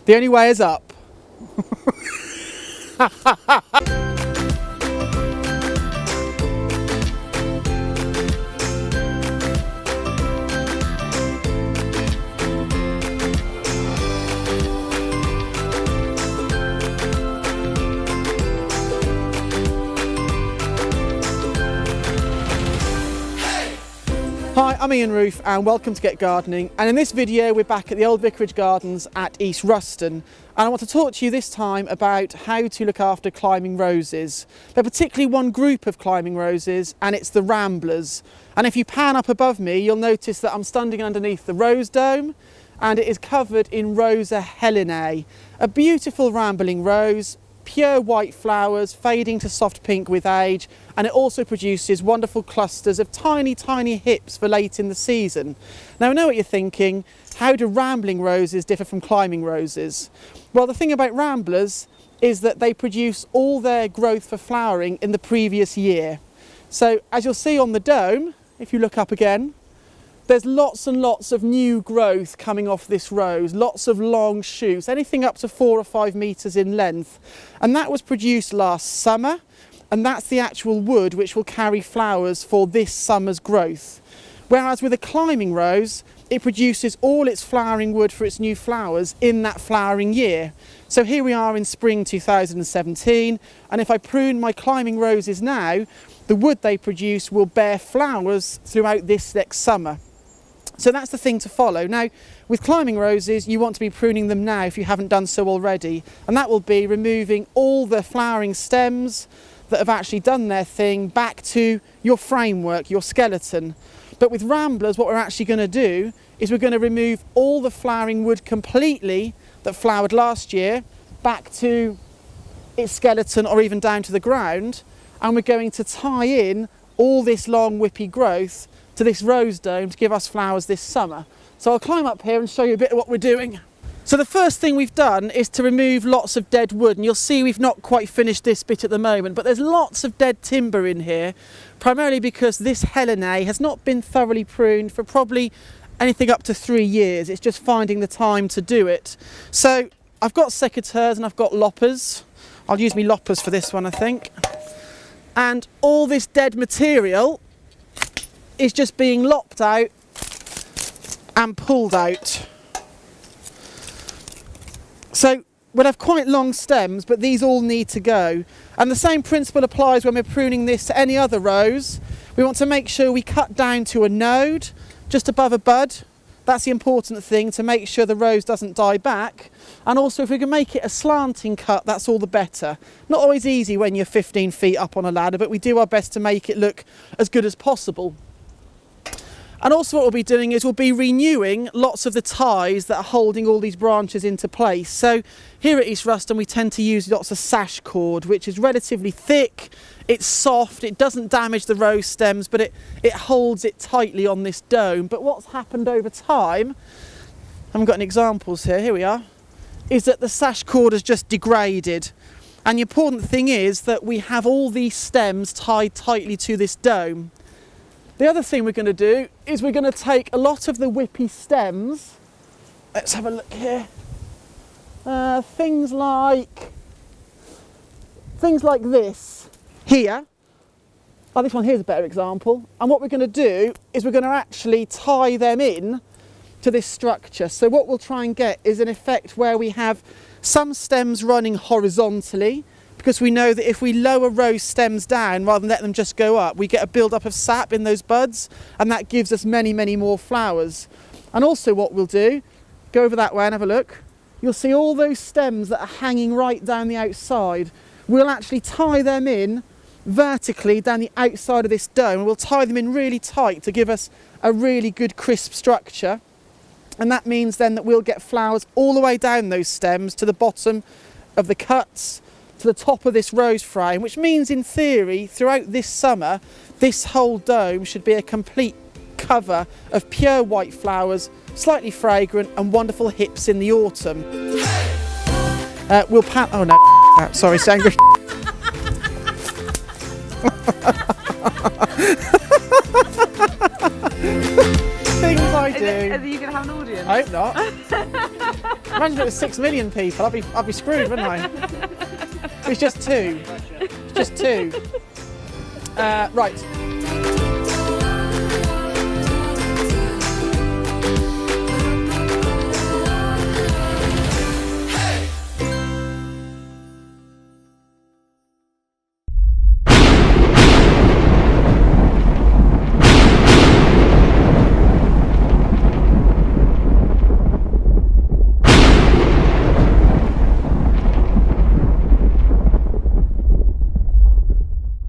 The only way is up. Hi, I'm Roofe and welcome to Get Gardening, and in this video we're back at the old Vicarage Gardens at East Ruston, and I want to talk to you this time about how to look after climbing roses. They're particularly one group of climbing roses, and it's the ramblers. And if you pan up above me, you'll notice that I'm standing underneath the rose dome, and it is covered in Rosa Helenae, a beautiful rambling rose, pure white flowers fading to soft pink with age, and it also produces wonderful clusters of tiny hips for late in the season. Now I know what you're thinking, how do rambling roses differ from climbing roses? Well, the thing about ramblers is that they produce all their growth for flowering in the previous year. So as you'll see on the dome, if you look up again, there's lots and lots of new growth coming off this rose, lots of long shoots, anything up to 4 or 5 metres in length. And that was produced last summer, and that's the actual wood which will carry flowers for this summer's growth. Whereas with a climbing rose, it produces all its flowering wood for its new flowers in that flowering year. So here we are in spring 2017, and if I prune my climbing roses now, the wood they produce will bear flowers throughout this next summer. So that's the thing to follow. Now, with climbing roses, you want to be pruning them now if you haven't done so already. And that will be removing all the flowering stems that have actually done their thing back to your framework, your skeleton. But with ramblers, what we're actually going to do is we're going to remove all the flowering wood completely that flowered last year back to its skeleton or even down to the ground. And we're going to tie in all this long whippy growth to this rose dome to give us flowers this summer. So I'll climb up here and show you a bit of what we're doing. So the first thing we've done is to remove lots of dead wood, and you'll see we've not quite finished this bit at the moment, but there's lots of dead timber in here, primarily because this Helenae has not been thoroughly pruned for probably anything up to 3 years. It's just finding the time to do it. So I've got secateurs and I've got loppers. I'll use me loppers for this one, I think. And all this dead material is just being lopped out and pulled out. So we'll have quite long stems, but these all need to go. And the same principle applies when we're pruning this to any other rose. We want to make sure we cut down to a node just above a bud. That's the important thing, to make sure the rose doesn't die back. And also if we can make it a slanting cut, that's all the better. Not always easy when you're 15 feet up on a ladder, but we do our best to make it look as good as possible. And also what we'll be doing is we'll be renewing lots of the ties that are holding all these branches into place. So here at East Ruston we tend to use lots of sash cord, which is relatively thick, it's soft, it doesn't damage the rose stems, but it holds it tightly on this dome. But what's happened over time, I haven't got any examples here we are, is that the sash cord has just degraded. And the important thing is that we have all these stems tied tightly to this dome. The other thing we're going to do is we're going to take a lot of the whippy stems. Let's have a look here. Things like this here. Oh, this one here's a better example. And what we're going to do is we're going to actually tie them in to this structure. So what we'll try and get is an effect where we have some stems running horizontally, because we know that if we lower rose stems down rather than let them just go up, we get a build-up of sap in those buds, and that gives us many more flowers. And also what we'll do, go over that way and have a look, you'll see all those stems that are hanging right down the outside. We'll actually tie them in vertically down the outside of this dome, and we'll tie them in really tight to give us a really good crisp structure. And that means then that we'll get flowers all the way down those stems to the bottom of the cuts, to the top of this rose frame, which means in theory throughout this summer this whole dome should be a complete cover of pure white flowers, slightly fragrant and wonderful hips in the autumn. We'll pan, oh no, sorry, Sangre. Things like I do. Are you going to have an audience? I hope not. Imagine if it was 6 million people. I'd be screwed, wouldn't I? It's just 2. It's just 2. Right.